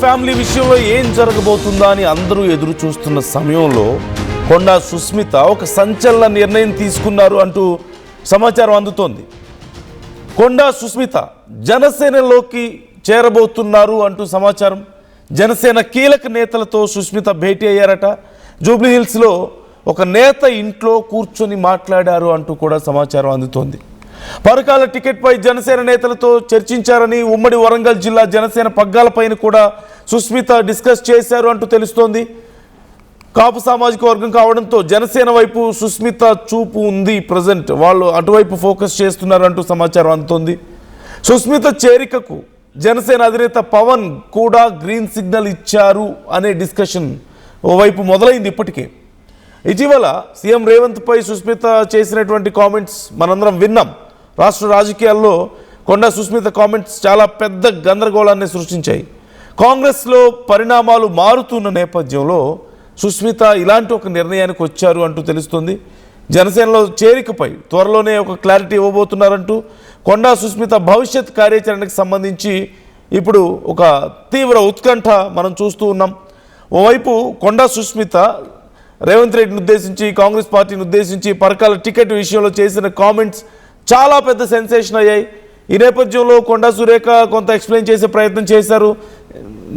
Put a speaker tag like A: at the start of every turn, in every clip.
A: Family విషయంలో ఏం జరగబోతుందా అని అందరూ ఎదురు చూస్తున్న సమయంలో కొండా సుస్మిత ఒక సంచలన నిర్ణయం తీసుకున్నారు అంటూ సమాచారం అందుతోంది. కొండా సుస్మిత జనసేనలోకి చేరబోతున్నారు అంటూ సమాచారం. జనసేన కీలక నేతలతో సుస్మిత భేటీ అయ్యారట. జూబ్లీహిల్స్లో ఒక నేత ఇంట్లో కూర్చొని మాట్లాడారు అంటూ కూడా సమాచారం అందుతోంది. పరకాల టికెట్పై జనసేన నేతలతో చర్చించారని, ఉమ్మడి వరంగల్ జిల్లా జనసేన పగ్గాలపైన కూడా సుస్మిత డిస్కస్ చేశారు అంటూ తెలుస్తోంది. కాపు సామాజిక వర్గం కావడంతో జనసేన వైపు సుస్మిత చూపు ఉంది. ప్రజెంట్ వాళ్ళు అటువైపు ఫోకస్ చేస్తున్నారు అంటూ సమాచారం అందుతోంది. సుస్మిత చేరికకు జనసేన అధినేత పవన్ కూడా గ్రీన్ సిగ్నల్ ఇచ్చారు అనే డిస్కషన్ ఓవైపు మొదలైంది. ఇప్పటికే ఇటీవల సీఎం రేవంత్పై సుస్మిత చేసినటువంటి కామెంట్స్ మనందరం విన్నాం. రాష్ట్ర రాజకీయాల్లో కొండా సుస్మిత కామెంట్స్ చాలా పెద్ద గందరగోళాన్ని సృష్టించాయి. కాంగ్రెస్లో పరిణామాలు మారుతున్న నేపథ్యంలో సుస్మిత ఇలాంటి ఒక నిర్ణయానికి వచ్చారు అంటూ తెలుస్తుంది. జనసేనలో చేరికపై త్వరలోనే ఒక క్లారిటీ ఇవ్వబోతున్నారంటూ కొండా సుస్మిత భవిష్యత్ కార్యాచరణకు సంబంధించి ఇప్పుడు ఒక తీవ్ర ఉత్కంఠ మనం చూస్తూ ఉన్నాం. ఓవైపు కొండా సుస్మిత రేవంత్ రెడ్డిని ఉద్దేశించి, కాంగ్రెస్ పార్టీని ఉద్దేశించి పరకాల టికెట్ విషయంలో చేసిన కామెంట్స్ చాలా పెద్ద సెన్సేషన్ అయ్యాయి. ఈ నేపథ్యంలో కొండా సురేఖ కొంత ఎక్స్ప్లెయిన్ చేసే ప్రయత్నం చేశారు.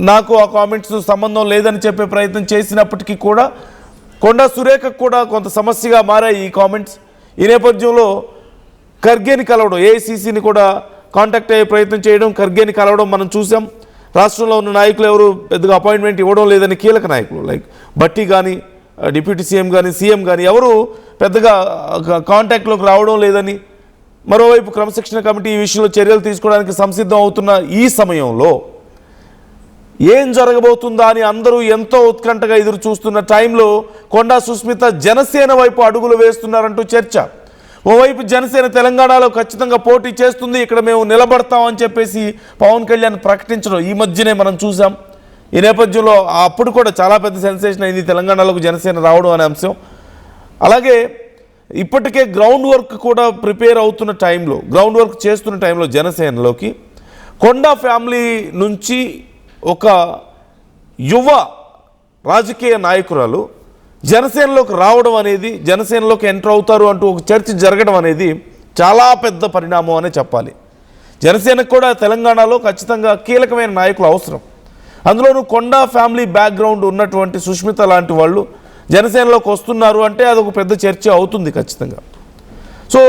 A: నాకు ఆ కామెంట్స్ సంబంధం లేదని చెప్పే ప్రయత్నం చేసినప్పటికీ కూడా కొండా సురేఖకు కూడా కొంత సమస్యగా మారాయి ఈ కామెంట్స్. ఈ నేపథ్యంలో ఖర్గేని కలవడం, ఏఐసీసీని కూడా కాంటాక్ట్ అయ్యే ప్రయత్నం చేయడం, ఖర్గేని కలవడం మనం చూసాం. రాష్ట్రంలో ఉన్న నాయకులు ఎవరు పెద్దగా అపాయింట్మెంట్ ఇవ్వడం లేదని కీలక నాయకులు లైక్ భట్టి కానీ, డిప్యూటీ సీఎం కానీ, సీఎం కానీ ఎవరు పెద్దగా కాంటాక్ట్లోకి రావడం లేదని, మరోవైపు క్రమశిక్షణ కమిటీ ఈ విషయంలో చర్యలు తీసుకోవడానికి సంసిద్ధం అవుతున్న ఈ సమయంలో ఏం జరగబోతుందా అని అందరూ ఎంతో ఉత్కంఠగా ఎదురు చూస్తున్న టైంలో కొండా సుస్మిత జనసేన వైపు అడుగులు వేస్తున్నారంటూ చర్చ. ఓవైపు జనసేన తెలంగాణలో ఖచ్చితంగా పోటీ చేస్తుంది, ఇక్కడ మేము నిలబడతామని చెప్పేసి పవన్ కళ్యాణ్ ప్రకటించడం ఈ మధ్యనే మనం చూసాం. ఈ నేపథ్యంలో అప్పుడు కూడా చాలా పెద్ద సెన్సేషన్ అయింది తెలంగాణలోకి జనసేన రావడం అనే అంశం. అలాగే ఇప్పటికే గ్రౌండ్ వర్క్ కూడా ప్రిపేర్ అవుతున్న టైంలో, గ్రౌండ్ వర్క్ చేస్తున్న టైంలో జనసేనలోకి కొండా ఫ్యామిలీ నుంచి ఒక యువ రాజకీయ నాయకురాలు జనసేనలోకి రావడం అనేది, జనసేనలోకి ఎంటర్ అవుతారు అంటూ ఒక చర్చ జరగడం అనేది చాలా పెద్ద పరిణామం అనే చెప్పాలి. జనసేనకు కూడా తెలంగాణలో ఖచ్చితంగా కీలకమైన నాయకులు అవసరం. అందులోనూ కొండా ఫ్యామిలీ బ్యాక్గ్రౌండ్ ఉన్నటువంటి సుస్మిత లాంటి వాళ్ళు జనసేనలోకి వస్తున్నారు అంటే అదొక పెద్ద చర్చ అవుతుంది ఖచ్చితంగా. సో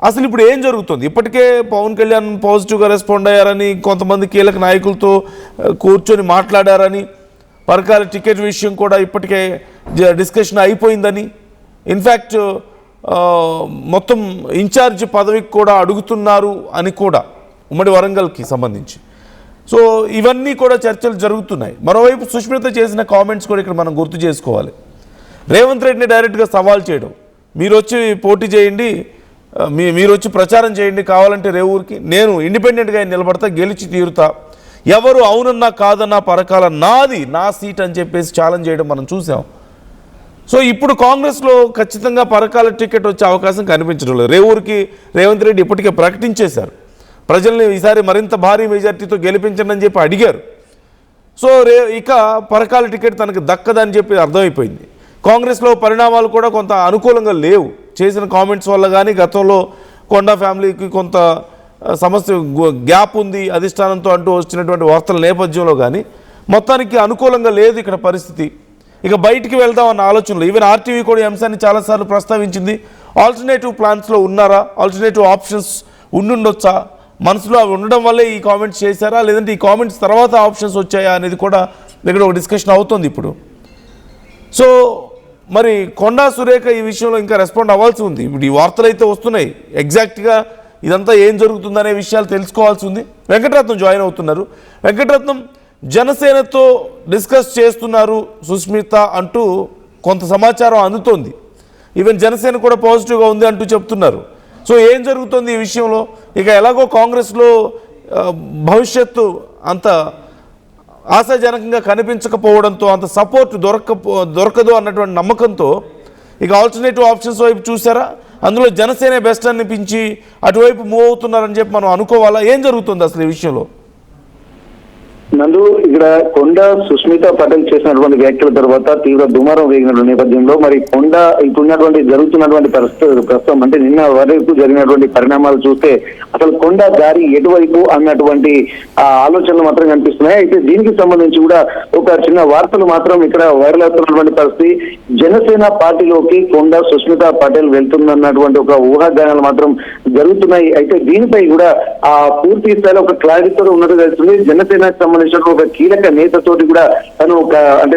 A: అసలు ఇప్పుడు ఏం జరుగుతుంది? ఇప్పటికే పవన్ కళ్యాణ్ పాజిటివ్గా రెస్పాండ్ అయ్యారని, కొంతమంది కీలక నాయకులతో కూర్చొని మాట్లాడారని, పరకాల టికెట్ విషయం కూడా ఇప్పటికే డిస్కషన్ అయిపోయిందని, ఇన్ఫ్యాక్ట్ మొత్తం ఇన్ఛార్జ్ పదవికి కూడా అడుగుతున్నారు అని కూడా ఉమ్మడి వరంగల్కి సంబంధించి. సో ఇవన్నీ కూడా చర్చలు జరుగుతున్నాయి. మరోవైపు సుస్మిత చేసిన కామెంట్స్ కూడా ఇక్కడ మనం గుర్తు చేసుకోవాలి. రేవంత్ రెడ్డిని డైరెక్ట్గా సవాల్ చేయడం, మీరు వచ్చి పోటీ చేయండి, మీరు వచ్చి ప్రచారం చేయండి, కావాలంటే రేవూరికి నేను ఇండిపెండెంట్గా నిలబడతా, గెలిచి తీరుతా, ఎవరు అవునన్నా కాదన్నా పరకాల నాది, నా సీట్ అని చెప్పేసి ఛాలెంజ్ చేయడం మనం చూసాం. సో ఇప్పుడు కాంగ్రెస్లో ఖచ్చితంగా పరకాల టికెట్ వచ్చే అవకాశం కనిపించడం లేదు. రేవూరికి రేవంత్ రెడ్డి ఇప్పటికే ప్రకటించేశారు, ప్రజల్ని ఈసారి మరింత భారీ మెజార్టీతో గెలిపించండి అని చెప్పి అడిగారు. సో ఇక పరకాల టికెట్ తనకు దక్కదని చెప్పి అర్థమైపోయింది. కాంగ్రెస్లో పరిణామాలు కూడా కొంత అనుకూలంగా లేవు. చేసిన కామెంట్స్ వల్ల కానీ, గతంలో కొండా ఫ్యామిలీకి కొంత సమస్య గ్యాప్ ఉంది అధిష్టానంతో అంటూ వచ్చినటువంటి వార్తల నేపథ్యంలో కానీ మొత్తానికి అనుకూలంగా లేదు ఇక్కడ పరిస్థితి. ఇక బయటికి వెళ్దామన్న ఆలోచనలు, ఈవెన్ ఆర్టీవీ కూడా ఈ అంశాన్ని చాలాసార్లు ప్రస్తావించింది. ఆల్టర్నేటివ్ ప్లాన్స్లో ఉన్నారా, ఆల్టర్నేటివ్ ఆప్షన్స్ ఉండుండొచ్చా, మనసులో అవి ఉండడం వల్లే ఈ కామెంట్స్ చేశారా, లేదంటే ఈ కామెంట్స్ తర్వాత ఆప్షన్స్ వచ్చాయా అనేది కూడా ఇక్కడ ఒక డిస్కషన్ అవుతుంది ఇప్పుడు. సో మరి కొండా సురేఖ ఈ విషయంలో ఇంకా రెస్పాండ్ అవ్వాల్సి ఉంది. ఇప్పుడు ఈ వార్తలు అయితే వస్తున్నాయి, ఎగ్జాక్ట్గా ఇదంతా ఏం జరుగుతుందనే విషయాలు తెలుసుకోవాల్సి ఉంది. వెంకటరత్నం జాయిన్ అవుతున్నారు. వెంకటరత్నం, జనసేనతో డిస్కస్ చేస్తున్నారు సుస్మిత అంటూ కొంత సమాచారం అందుతోంది. ఈవెన్ జనసేన కూడా పాజిటివ్గా ఉంది అంటూ చెప్తున్నారు. సో ఏం జరుగుతుంది ఈ విషయంలో? ఇక ఎలాగో కాంగ్రెస్లో భవిష్యత్తు అంత ఆశాజనకంగా కనిపించకపోవడంతో, అంత సపోర్ట్ దొరకదు అన్నటువంటి నమ్మకంతో ఇక ఆల్టర్నేటివ్ ఆప్షన్స్ వైపు చూసారా? అందులో జనసేన బెస్ట్ అనిపించి అటువైపు మూవ్ అవుతున్నారని చెప్పి మనం అనుకోవాలా? ఏం జరుగుతుంది అసలు ఈ విషయంలో?
B: నందు, ఇక్కడ కొండ సుస్మిత పటేల్ చేసినటువంటి వ్యాఖ్యల తర్వాత తీవ్ర దుమారం రేగిన నేపథ్యంలో మరి కొండ ఇప్పుడున్నటువంటి జరుగుతున్నటువంటి ప్రస్తుతం అంటే నిన్న వరకు జరిగినటువంటి పరిణామాలు చూస్తే అసలు కొండ దారి ఎటువైపు అన్నటువంటి ఆలోచనలు మాత్రం కనిపిస్తున్నాయి. అయితే దీనికి సంబంధించి కూడా ఒక చిన్న వార్తలు మాత్రం ఇక్కడ వైరల్ అవుతున్నటువంటి పరిస్థితి. జనసేన పార్టీలోకి కొండ సుస్మిత పటేల్ వెళ్తుందన్నటువంటి ఒక ఊహాగానాలు మాత్రం జరుగుతున్నాయి. అయితే దీనిపై కూడా పూర్తి స్థాయిలో ఒక క్లారిటీతో ఉన్నట్టు తెలుస్తుంది. జనసేనకు సంబంధించిన ఒక కీలక నేతతోటి కూడా తను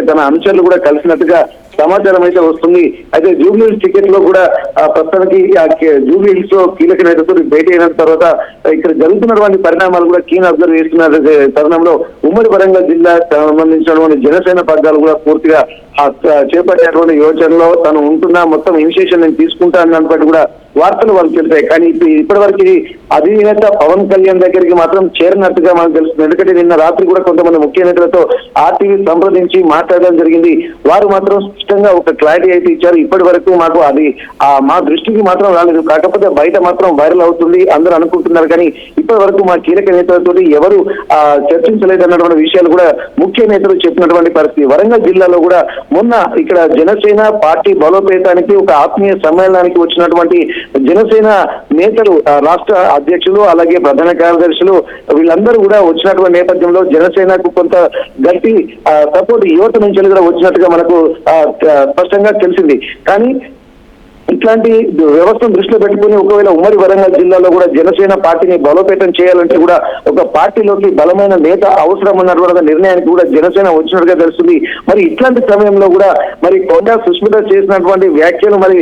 B: తన అనుచరులు కూడా కలిసినట్టుగా సమాచారం అయితే వస్తుంది. అయితే జూబ్లీహిల్స్ టికెట్ లో కూడా ప్రస్తుతానికి జూబ్లీహిల్స్ లో కీలక నేతతో భేటీ అయిన తర్వాత ఇక్కడ జరుగుతున్నటువంటి పరిణామాలు కూడా కీన్ అబ్జర్వ్ చేస్తున్న తరుణంలో ఉమ్మడి వరంగల్ జిల్లా సంబంధించినటువంటి జనసేన పగ్గాలు కూడా పూర్తిగా చేపట్టేటువంటి యోచనలో తను ఉంటున్నా మొత్తం ఇనిషియేషన్ నేను తీసుకుంటా అన్నప్పటికీ కూడా వార్తలు వాళ్ళు తెలిసాయి. కానీ ఇప్పటి వరకు అధినేత పవన్ కళ్యాణ్ దగ్గరికి మాత్రం చేరినట్టుగా మనకు తెలుస్తుంది. ఎందుకంటే నిన్న రాత్రి కూడా కొంతమంది ముఖ్య నేతలతో ఆర్టీవీ సంప్రదించి మాట్లాడడం జరిగింది. వారు మాత్రం స్పష్టంగా ఒక క్లారిటీ అయితే ఇచ్చారు. ఇప్పటి వరకు మాకు అది మా దృష్టికి మాత్రం రాలేదు. కాకపోతే బయట మాత్రం వైరల్ అవుతుంది అందరూ అనుకుంటున్నారు. కానీ ఇప్పటి వరకు మా కీలక నేతలతో ఎవరు చర్చించలేదు అన్నటువంటి విషయాలు కూడా ముఖ్య నేతలు చెప్పినటువంటి పరిస్థితి. వరంగల్ జిల్లాలో కూడా మొన్న ఇక్కడ జనసేన పార్టీ బలోపేతానికి ఒక ఆత్మీయ సమ్మేళనానికి వచ్చినటువంటి జనసేన నేతలు, రాష్ట్ర అధ్యక్షులు అలాగే ప్రధాన కార్యదర్శులు వీళ్ళందరూ కూడా వచ్చినటువంటి నేపథ్యంలో జనసేనకు కొంత గట్టి సపోర్ట్ యువత నుంచి కూడా వచ్చినట్టుగా మనకు స్పష్టంగా తెలిసింది. కానీ ఇట్లాంటి వ్యవస్థను దృష్టిలో పెట్టుకుని ఒకవేళ ఉమ్మడి వరంగల్ జిల్లాలో కూడా జనసేన పార్టీని బలోపేతం చేయాలంటే కూడా ఒక పార్టీలోకి బలమైన నేత అవసరం అన్నటువంటి నిర్ణయానికి కూడా జనసేన వచ్చినట్టుగా తెలుస్తుంది. మరి ఇట్లాంటి సమయంలో కూడా మరి కొండ సుస్మిత చేసినటువంటి వ్యాఖ్యలు మరి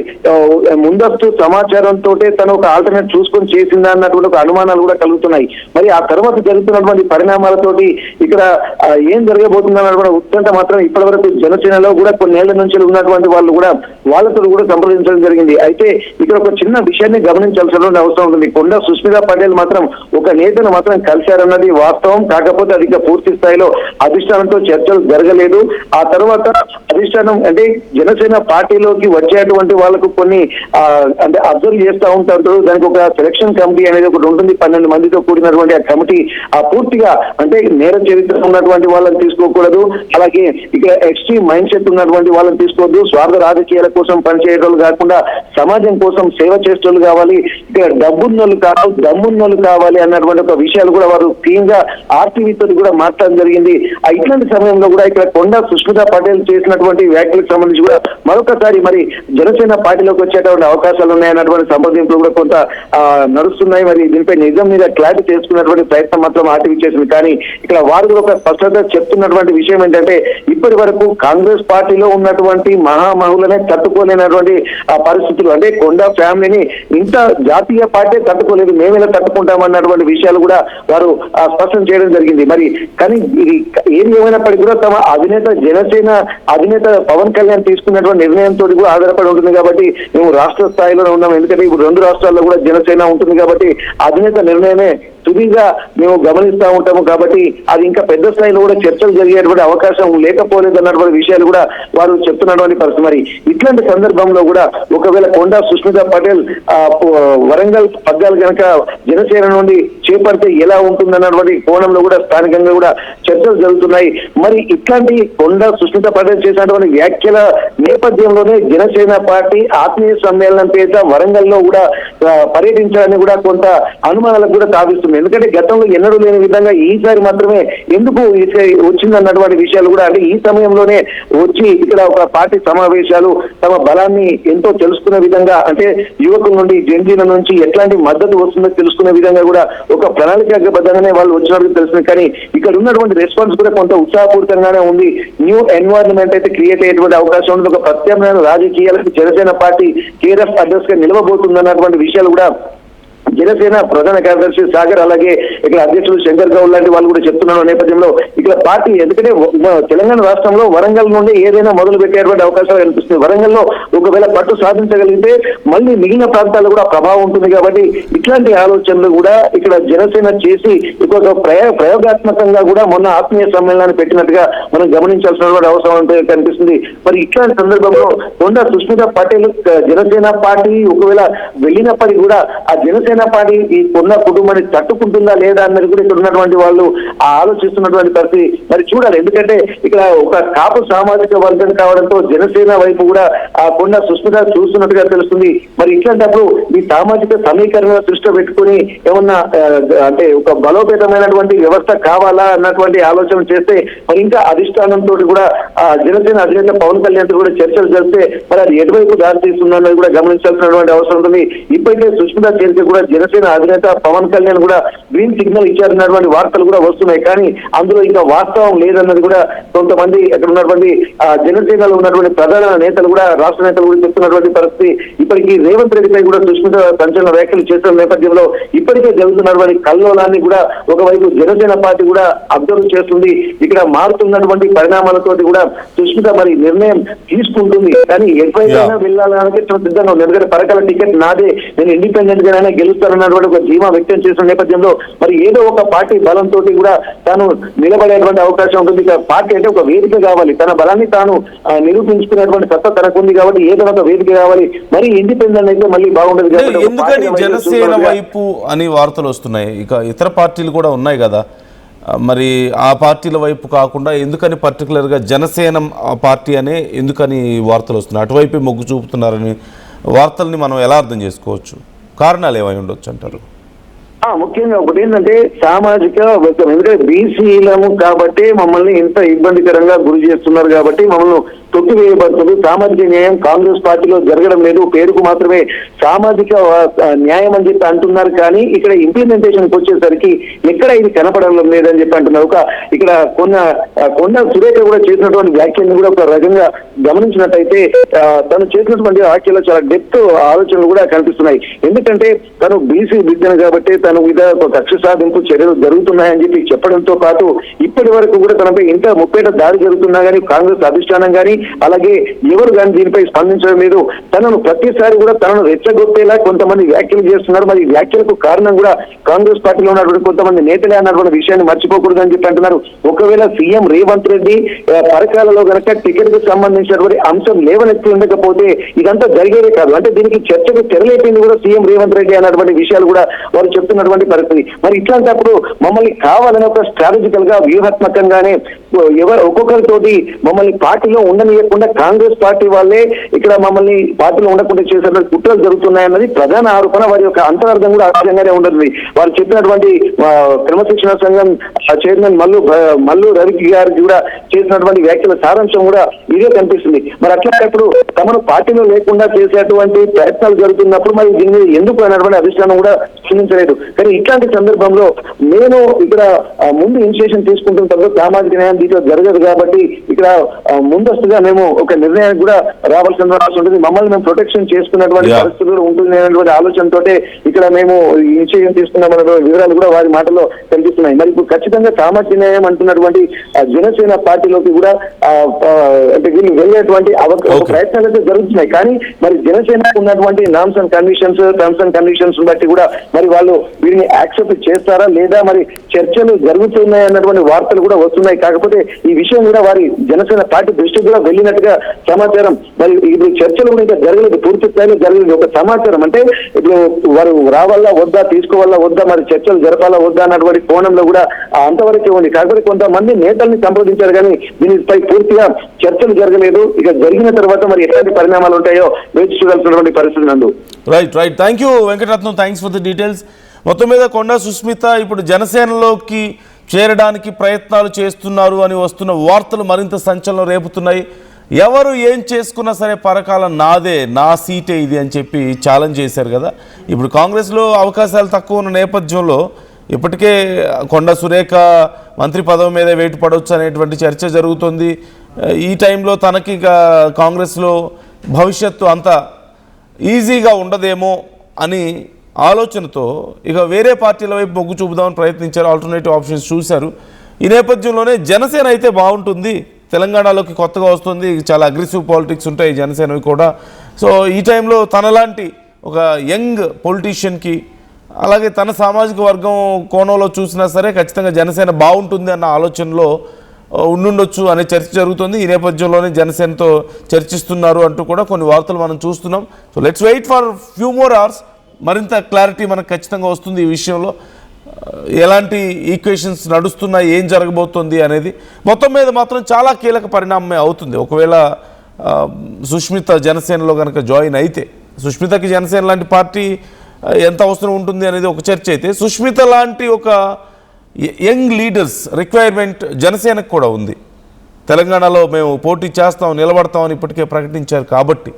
B: ముందస్తు సమాచారంతో తను ఒక ఆల్టర్నేట్ చూసుకొని చేసిందా అన్నటువంటి ఒక అనుమానాలు కూడా కలుగుతున్నాయి. మరి ఆ తర్వాత జరుగుతున్నటువంటి పరిణామాలతోటి ఇక్కడ ఏం జరగబోతుందన్నటువంటి ఉత్కంఠ మాత్రం ఇప్పటి వరకు జనసేనలో కూడా కొన్నేళ్ల నుంచి ఉన్నటువంటి వాళ్ళు కూడా వాళ్ళతో కూడా సంప్రదించడం జరిగింది. అయితే ఇక్కడ ఒక చిన్న విషయాన్ని గమనించాల్సినటువంటి అవసరం ఉంటుంది. కొండ సుస్మిత పటేల్ మాత్రం ఒక నేతను మాత్రం కలిశారన్నది వాస్తవం. కాకపోతే అది పూర్తి స్థాయిలో అధిష్టానంతో చర్చలు జరగలేదు. ఆ తర్వాత అధిష్టానం అంటే జనసేన పార్టీలోకి వచ్చేటువంటి వాళ్ళకు కొన్ని అబ్జర్వ్ చేస్తూ ఉంటారు. దానికి ఒక సెలక్షన్ కమిటీ అనేది ఒకటి ఉంటుంది. 12 మందితో కూడినటువంటి ఆ కమిటీ పూర్తిగా అంటే నేర చరిత్ర ఉన్నటువంటి వాళ్ళని తీసుకోకూడదు, అలాగే ఇక్కడ ఎక్స్ట్రీమ్ మైండ్ సెట్ ఉన్నటువంటి వాళ్ళని తీసుకోవద్దు, స్వార్థ రాజకీయాల కోసం పనిచేయడం కాకుండా సమాజం కోసం సేవ చేసేటోళ్ళు కావాలి, ఇక్కడ డబ్బున్నోళ్ళు కాదు దమ్మున్నోళ్ళు కావాలి అన్నటువంటి ఒక విషయాలు కూడా వారు క్లీన్ గా ఆర్టీవీతో కూడా మాట్లాడడం జరిగింది. ఇట్లాంటి సమయంలో కూడా ఇక్కడ కొండ సుస్మిత పటేల్ చేసినటువంటి వ్యాఖ్యలకు సంబంధించి కూడా మరొకసారి మరి జనసేన పార్టీలోకి వచ్చేటువంటి అవకాశాలు ఉన్నాయన్నటువంటి సంప్రదింపులు కూడా కొంత నడుస్తున్నాయి. మరి దీనిపై నిజం మీద క్లారిటీ చేసుకున్నటువంటి ప్రయత్నం మాత్రం ఆర్టీవీ చేసింది. కానీ ఇక్కడ వారు ఒక స్పష్టత చెప్తున్నటువంటి విషయం ఏంటంటే ఇప్పటి వరకు కాంగ్రెస్ పార్టీలో ఉన్నటువంటి మహామహులనే తట్టుకోలేనటువంటి పరిస్థితులు, అంటే కొండ ఫ్యామిలీని ఇంత జాతీయ పార్టీ తట్టుకోలేదు, మేమేలా తట్టుకుంటామన్నటువంటి విషయాలు కూడా వారు స్పష్టం చేయడం జరిగింది. మరి కానీ ఇది ఏది ఏమైనప్పటికీ కూడా తమ అధినేత జనసేన అధినేత పవన్ కళ్యాణ్ తీసుకున్నటువంటి నిర్ణయంతో కూడా ఆధారపడి ఉంటుంది. కాబట్టి మేము రాష్ట్ర స్థాయిలోనే ఉన్నాం. ఎందుకంటే ఇప్పుడు 2 రాష్ట్రాల్లో కూడా జనసేన ఉంటుంది కాబట్టి అధినేత నిర్ణయమే తుదిగా మేము గమనిస్తూ ఉంటాము. కాబట్టి అది ఇంకా పెద్ద స్థాయిలో కూడా చర్చలు జరిగేటువంటి అవకాశం లేకపోలేదు అన్నటువంటి విషయాలు కూడా వారు చెప్తున్నటువంటి పరిస్థితి. మరి ఇట్లాంటి సందర్భంలో కూడా ఒకవేళ కొండ సుస్మిత పటేల్ వరంగల్ పగ్గాలు కనుక జనసేన నుండి చేపడితే ఎలా ఉంటుందన్నటువంటి కోణంలో కూడా స్థానికంగా కూడా చర్చలు జరుగుతున్నాయి. మరి ఇట్లాంటి కొండ సుస్మిత పటేల్ చేసినటువంటి వ్యాఖ్యల నేపథ్యంలోనే జనసేన పార్టీ ఆత్మీయ సమ్మేళనం పేద వరంగల్లో కూడా పర్యటించాలని కూడా కొంత అనుమానాలకు కూడా తావిస్తుంది. ఎందుకంటే గతంలో ఎన్నడూ లేని విధంగా ఈసారి మాత్రమే ఎందుకు వచ్చిందన్నటువంటి విషయాలు కూడా అంటే ఈ సమయంలోనే వచ్చి ఇక్కడ ఒక పార్టీ సమావేశాలు తమ బలాన్ని ఎంతో తెలుసుకునే విధంగా అంటే యువకుల నుండి జంజీల నుంచి ఎట్లాంటి మద్దతు వస్తుందో తెలుసుకునే విధంగా కూడా ఒక ప్రణాళికాబద్ధంగానే వాళ్ళు వచ్చినట్టు తెలుస్తుంది. కానీ ఇక్కడ ఉన్నటువంటి రెస్పాన్స్ కూడా కొంత ఉత్సాహపూరితంగానే ఉంది. న్యూ ఎన్వైరన్మెంట్ అయితే క్రియేట్ అయ్యేటువంటి అవకాశం ఉంది. ఒక ప్రత్యామ్నాయ రాజకీయాలకు Janasena party care of address గా నిలవబోతుందన్నటువంటి విషయాలు కూడా జనసేన ప్రధాన కార్యదర్శి సాగర్ అలాగే ఇక్కడ అధ్యక్షులు శంకర్ గౌడ్ లాంటి వాళ్ళు కూడా చెప్తున్న నేపథ్యంలో ఇక్కడ పార్టీ ఎందుకంటే తెలంగాణ రాష్ట్రంలో వరంగల్ నుండి ఏదైనా మొదలు పెట్టేటువంటి అవకాశాలు కనిపిస్తుంది. వరంగల్లో ఒకవేళ పట్టు సాధించగలిగితే మళ్ళీ మిగిలిన ప్రాంతాల్లో కూడా ప్రభావం ఉంటుంది. కాబట్టి ఇట్లాంటి ఆలోచనలు కూడా ఇక్కడ జనసేన చేసి ఇంకొక ప్రయోగాత్మకంగా కూడా మొన్న ఆత్మీయ సమ్మేళనాన్ని పెట్టినట్టుగా మనం గమనించాల్సినటువంటి అవసరం కనిపిస్తుంది. మరి ఇట్లాంటి సందర్భంలో కొండ సుస్మిత పటేల్ జనసేన పార్టీ ఒకవేళ వెళ్ళినప్పటికీ కూడా ఆ జనసేన జనసేన పార్టీ ఈ కొండ కుటుంబాన్ని తట్టుకుంటుందా లేదా అన్నది కూడా ఇక్కడ ఉన్నటువంటి వాళ్ళు ఆలోచిస్తున్నటువంటి పరిస్థితి. మరి చూడాలి, ఎందుకంటే ఇక్కడ ఒక కాపు సామాజిక వర్గం కావడంతో జనసేన వైపు కూడా ఆ కొండ సుస్మిత చూస్తున్నట్టుగా తెలుస్తుంది. మరి ఇట్లాంటప్పుడు ఈ సామాజిక సమీకరణ దృష్టిలో పెట్టుకుని ఏమన్నా అంటే ఒక బలోపేతమైనటువంటి వ్యవస్థ కావాలా అన్నటువంటి ఆలోచన చేస్తే మరి ఇంకా అధిష్టానంతో కూడా జనసేన అధినేత పవన్ కళ్యాణ్ తో కూడా చర్చలు జరిపితే మరి అది ఎటువైపు దారి తీస్తుందన్నది కూడా గమనించాల్సినటువంటి అవసరం ఉంటుంది. ఇప్పటికే సుష్మిత చేరిక కూడా జనసేన అధినేత పవన్ కళ్యాణ్ కూడా గ్రీన్ సిగ్నల్ ఇచ్చారన్నటువంటి వార్తలు కూడా వస్తున్నాయి. కానీ అందులో ఇంకా వాస్తవం లేదన్నది కూడా కొంతమంది అక్కడ ఉన్నటువంటి జనసేనలో ఉన్నటువంటి ప్రధాన నేతలు కూడా రాష్ట్ర నేతలు కూడా చెప్తున్నటువంటి పరిస్థితి. ఇప్పటికీ రేవంత్ రెడ్డిపై కూడా సుష్మిత సంచలన వ్యాఖ్యలు చేస్తున్న నేపథ్యంలో ఇప్పటికే జరుగుతున్నటువంటి కల్లోలాన్ని కూడా ఒకవైపు జనసేన పార్టీ కూడా అబ్జర్వ్ చేస్తుంది. ఇక్కడ మారుతున్నటువంటి పరిణామాలతోటి కూడా సుష్మిత మరి నిర్ణయం తీసుకుంటుంది. కానీ ఎటువైనా వెళ్ళాలని సిద్ధంగా ఉంది. ఎందుకంటే పరకాల టికెట్ నాదే, నేను ఇండిపెండెంట్ గానే గెలుస్తానన్నటువంటి ఒక ధీమా వ్యక్తం చేసిన నేపథ్యంలో మరి ఏదో ఒక పార్టీ బలంతో కూడా తాను నిలబడేటువంటి అవకాశం ఉంటుంది. ఇక పార్టీ అంటే ఒక వేదిక కావాలి, తన బలాన్ని తాను నిరూపించుకునేటువంటి సత్తా తనకుంది కాబట్టి ఏదో ఒక వేదిక కావాలి. మరి ఇండిపెండెంట్ అయితే మళ్ళీ బాగుండదు కాబట్టి
A: ఎందుకని జనసేన వైపు అని వార్తలు వస్తున్నాయి. ఇక ఇతర పార్టీలు కూడా ఉన్నాయి కదా, మరి ఆ పార్టీల వైపు కాకుండా ఎందుకని పర్టికులర్గా జనసేన పార్టీ అనే ఎందుకని వార్తలు వస్తున్నాయి, అటువైపు మొగ్గు చూపుతున్నారని వార్తల్ని మనం ఎలా అర్థం చేసుకోవచ్చు? కారణాలు ఏమై ఉండొచ్చు అంటారు?
B: ముఖ్యంగా ఒకటి ఏంటంటే సామాజిక వర్గం, ఎందుకంటే బీసీలము కాబట్టి మమ్మల్ని ఇంత ఇబ్బందికరంగా గురి చేస్తున్నారు కాబట్టి మమ్మల్ని తొక్కివేయబడుతుంది. సామాజిక న్యాయం కాంగ్రెస్ పార్టీలో జరగడం లేదు, పేరుకు మాత్రమే సామాజిక న్యాయం అని చెప్పి అంటున్నారు. కానీ ఇక్కడ ఇంప్లిమెంటేషన్ వచ్చేసరికి ఎక్కడ ఇది కనపడడం లేదని చెప్పి అంటున్నారు. ఇక్కడ కొండ సురేఖ కూడా చేసినటువంటి వ్యాఖ్యలను కూడా ఒక రకంగా గమనించినట్టయితే తను చేసినటువంటి వ్యాఖ్యలో చాలా డెప్త్ ఆలోచనలు కూడా కనిపిస్తున్నాయి. ఎందుకంటే తను బీసీ బిడ్డను కాబట్టి తన మీద కక్ష సాధింపు చర్యలు జరుగుతున్నాయని చెప్పి చెప్పడంతో పాటు ఇప్పటి వరకు కూడా తనపై ఇంత ముప్పేట దాడి జరుగుతున్నా కానీ కాంగ్రెస్ అధిష్టానం కానీ అలాగే ఎవరు కానీ దీనిపై స్పందించడం లేదు. తనను ప్రతిసారి కూడా తనను రెచ్చగొట్టేలా కొంతమంది వ్యాఖ్యలు చేస్తున్నారు. మరి వ్యాఖ్యలకు కారణం కూడా కాంగ్రెస్ పార్టీలో ఉన్నటువంటి కొంతమంది నేతలే అన్నటువంటి విషయాన్ని మర్చిపోకూడదని చెప్పి అంటున్నారు. ఒకవేళ సీఎం రేవంత్ రెడ్డి పరకాలలో గనక టికెట్ కు సంబంధించినటువంటి అంశం లేవనెత్తి ఉండకపోతే ఇదంతా జరిగేదే కాదు. అంటే దీనికి చర్చకు తెరలేపింది కూడా సీఎం రేవంత్ రెడ్డి అన్నటువంటి విషయాలు కూడా వారు చెప్తున్నటువంటి పరిస్థితి. మరి ఇట్లాంటప్పుడు మమ్మల్ని కావాలని ఒక స్ట్రాటజికల్ గా వ్యూహాత్మకంగానే ఒక్కొక్కరితోటి మమ్మల్ని పార్టీలో ఉండనియకుండా కాంగ్రెస్ పార్టీ వాళ్ళే ఇక్కడ మమ్మల్ని పార్టీలో ఉండకుండా చేసేటువంటి కుట్రలు జరుగుతున్నాయన్నది ప్రధాన ఆరోపణ. వారి యొక్క అంతరార్థం కూడా ఆశ్చర్యంగానే ఉంటుంది. వారు చెప్పినటువంటి క్రమశిక్షణ సంఘం చైర్మన్ మల్లు రవి గారికి కూడా చేసినటువంటి వ్యాఖ్యల సారాంశం కూడా ఇదే కనిపిస్తుంది. మరి అట్లాంటప్పుడు తమను పార్టీలో లేకుండా చేసేటువంటి ప్రయత్నాలు జరుగుతున్నప్పుడు మరి దీన్ని ఎందుకు అన్నటువంటి అధిష్టానం కూడా స్పందించలేదు. కానీ ఇట్లాంటి సందర్భంలో నేను ఇక్కడ ముందు ఇనిషియేషన్ తీసుకుంటున్న తర్వాత సామాజిక న్యాయం దీంట్లో జరగదు కాబట్టి ఇక్కడ ముందస్తుగా మేము ఒక నిర్ణయానికి కూడా రావాల్సిన అవసరం ఉంటుంది. మమ్మల్ని మేము ప్రొటెక్షన్ చేసుకున్నటువంటి పరిస్థితులు ఉంటుంది అనేటువంటి ఆలోచనతో ఇక్కడ మేము ఇనిషియేషన్ తీసుకున్నామన్న వివరాలు కూడా వారి మాటల్లో కనిపిస్తున్నాయి. మరి ఇప్పుడు ఖచ్చితంగా సామాజిక న్యాయం అంటున్నటువంటి జనసేన పార్టీలోకి కూడా అంటే వీళ్ళు వెళ్ళేటువంటి ప్రయత్నాలు అయితే జరుగుతున్నాయి. కానీ మరి జనసేన ఉన్నటువంటి నామ్స్ అండ్ కండిషన్స్ బట్టి కూడా మరి వాళ్ళు వీరిని యాక్సెప్ట్ చేస్తారా లేదా మరి చర్చలు జరుగుతున్నాయి అన్నటువంటి వార్తలు కూడా వస్తున్నాయి. కాకపోతే ఈ విషయం కూడా వారి జనసేన పార్టీ దృష్టికి కూడా వెళ్ళినట్టుగా సమాచారం. మరి ఇప్పుడు చర్చలు కూడా ఇంకా జరగలేదు, పూర్తి స్థాయిలో జరగలేదు. ఒక సమాచారం అంటే ఇప్పుడు వారు రావాలా వద్దా, తీసుకోవాలా వద్దా, మరి చర్చలు జరపాలా వద్దా అన్నటువంటి కోణంలో కూడా అంతవరకే ఉంది. కాకపోతే కొంతమంది నేతల్ని సంప్రదించారు కానీ దీనిపై పూర్తిగా చర్చలు జరగలేదు. ఇక జరిగిన తర్వాత మరి ఎట్లాంటి పరిణామాలు ఉంటాయో వేచి చూడాల్సినటువంటి పరిస్థితి నందు.
A: Right. Thank you Venkataratnam, thanks for the details. మొత్తం మీద కొండా సుస్మిత ఇప్పుడు జనసేనలోకి చేరడానికి ప్రయత్నాలు చేస్తున్నారు అని వస్తున్న వార్తలు మరింత సంచలనం రేపుతున్నాయి. ఎవరు ఏం చేసుకున్నా సరే పరకాల నాదే, నా సీటే ఇది అని చెప్పి ఛాలెంజ్ చేశారు కదా. ఇప్పుడు కాంగ్రెస్లో అవకాశాలు తక్కువ ఉన్న నేపథ్యంలో ఇప్పటికే కొండా సురేఖ మంత్రి పదవి మీద వేటు పడవచ్చు అనేటువంటి చర్చ జరుగుతుంది. ఈ టైంలో తనకి కాంగ్రెస్లో భవిష్యత్తు అంత ఈజీగా ఉండదేమో అని ఆలోచనతో ఇక వేరే పార్టీల వైపు మొగ్గు చూపుదామని ప్రయత్నించారు, ఆల్టర్నేటివ్ ఆప్షన్స్ చూశారు. ఈ నేపథ్యంలోనే జనసేన అయితే బాగుంటుంది, తెలంగాణలోకి కొత్తగా వస్తుంది, చాలా అగ్రెసివ్ పాలిటిక్స్ ఉంటాయి జనసేనవి కూడా. సో ఈ టైంలో తనలాంటి ఒక యంగ్ పొలిటీషియన్కి అలాగే తన సామాజిక వర్గం కోణంలో చూసినా సరే ఖచ్చితంగా జనసేన బాగుంటుంది అన్న ఆలోచనలో ఉండుండొచ్చు అనే చర్చ జరుగుతుంది. ఈ నేపథ్యంలోనే జనసేనతో చర్చిస్తున్నారు అంటూ కూడా కొన్ని వార్తలు మనం చూస్తున్నాం. So let's wait for few more hours. మరింత క్లారిటీ మనకు ఖచ్చితంగా వస్తుంది ఈ విషయంలో. ఎలాంటి ఈక్వేషన్స్ నడుస్తున్నాయి, ఏం జరగబోతుంది అనేది మొత్తం మీద మాత్రం చాలా కీలక పరిణామమే అవుతుంది. ఒకవేళ సుష్మిత జనసేనలో కనుక జాయిన్ అయితే, సుష్మితకి జనసేన లాంటి పార్టీ ఎంత అవసరం ఉంటుంది అనేది ఒక చర్చ అయితే, సుష్మిత లాంటి ఒక యంగ్ లీడర్స్ రిక్వైర్మెంట్ జనసేనకు కూడా ఉంది. తెలంగాణలో మేము పోటీ చేస్తాం, నిలబడతామని ఇప్పటికే ప్రకటించారు కాబట్టి.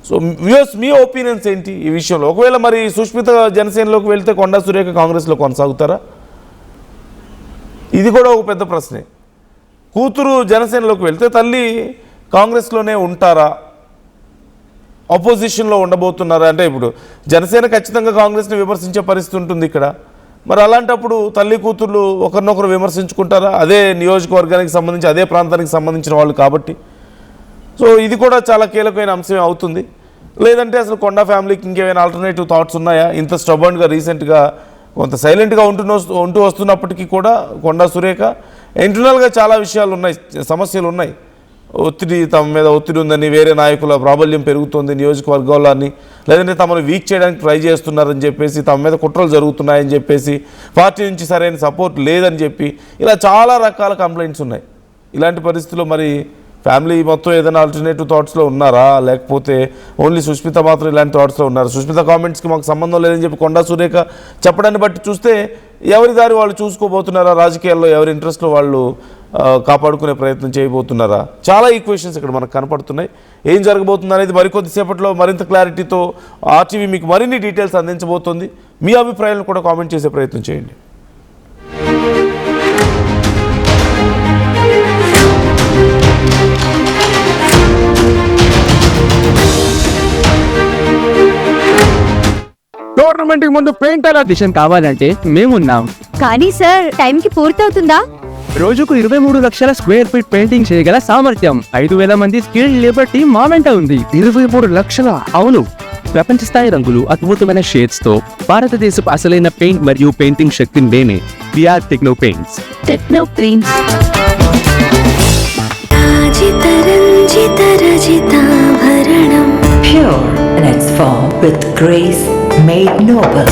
A: సో వ్యూస్, మీ ఒపీనియన్స్ ఏంటి ఈ విషయంలో? ఒకవేళ మరి సుష్మిత జనసేనలోకి వెళ్తే కొండా సురేఖ కాంగ్రెస్లో కొనసాగుతారా? ఇది కూడా ఒక పెద్ద ప్రశ్నే. కూతురు జనసేనలోకి వెళ్తే తల్లి కాంగ్రెస్లోనే ఉంటారా, అపోజిషన్లో ఉండబోతున్నారా? అంటే ఇప్పుడు జనసేన ఖచ్చితంగా కాంగ్రెస్ని విమర్శించే పరిస్థితి ఉంటుంది ఇక్కడ. మరి అలాంటప్పుడు తల్లి కూతుర్లు ఒకరినొకరు విమర్శించుకుంటారా? అదే నియోజకవర్గానికి సంబంధించి, అదే ప్రాంతానికి సంబంధించిన వాళ్ళు కాబట్టి. సో ఇది కూడా చాలా కీలకమైన అంశమే అవుతుంది. లేదంటే అసలు కొండా ఫ్యామిలీకి ఇంకేమైనా ఆల్టర్నేటివ్ థాట్స్ ఉన్నాయా? ఇంత స్టబర్న్గా రీసెంట్గా కొంత సైలెంట్గా ఉంటూ వస్తున్నప్పటికీ కూడా కొండా సురేఖ ఇంటర్నల్గా చాలా విషయాలు ఉన్నాయి, సమస్యలు ఉన్నాయి. తమ మీద ఒత్తిడి ఉందని, వేరే నాయకుల ప్రాబల్యం పెరుగుతుంది నియోజకవర్గాల్లో అని, లేదంటే తమను వీక్ చేయడానికి ట్రై చేస్తున్నారని చెప్పేసి, తమ మీద కుట్రలు జరుగుతున్నాయని చెప్పేసి, పార్టీ నుంచి సరైన సపోర్ట్ లేదని చెప్పి, ఇలా చాలా రకాల కంప్లైంట్స్ ఉన్నాయి. ఇలాంటి పరిస్థితుల్లో మరి ఫ్యామిలీ మొత్తం ఏదైనా ఆల్టర్నేటివ్ థాట్స్లో ఉన్నారా, లేకపోతే ఓన్లీ సుష్మిత మాత్రం ఇలాంటి థాట్స్లో ఉన్నారు? సుష్మిత కామెంట్స్కి మాకు సంబంధం లేదని చెప్పి కొండా సురేఖ చెప్పడాన్ని బట్టి చూస్తే ఎవరి దారి వాళ్ళు చూసుకోబోతున్నారా? రాజకీయాల్లో ఎవరి ఇంట్రెస్ట్లో వాళ్ళు కాపాడుకునే ప్రయత్నం చేయబోతున్నారా? చాలా ఈక్వేషన్స్ ఇక్కడ మనకు కనపడుతున్నాయి. ఏం జరగబోతుంది అనేది మరికొద్దిసేపట్లో మరింత క్లారిటీతో ఆర్టీవీ మీకు మరిన్ని డీటెయిల్స్ అందించబోతోంది. మీ అభిప్రాయాలను కూడా కామెంట్ చేసే ప్రయత్నం చేయండి.
C: టోర్నమెంట్ కి ముందు పెయింటర్ ఆడిషన్ కావాలంటే మేమున్నాం.
D: కానీ సార్ టైంకి పూర్తవుతుందా?
C: రోజుకు 23 లక్షల స్క్వేర్ ఫీట్ పెయింటింగ్ చేయగల సామర్థ్యం, 5,000 మంది స్కిల్డ్ లేబర్ టీం మా వెంట ఉంది. 23 లక్షల? అవును. ప్రపంచ స్థాయి రంగులు, అద్భుతమైన షేడ్స్ తో భారతదేశపు అసలైన పెయింట్ మరియు పెయింటింగ్ శక్తిని నేనే VR techno paints.
D: Techno paints.
E: Pure in its form with grace made noble.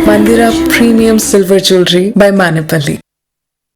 F: Mandira Premium Silver Jewelry by Manipali.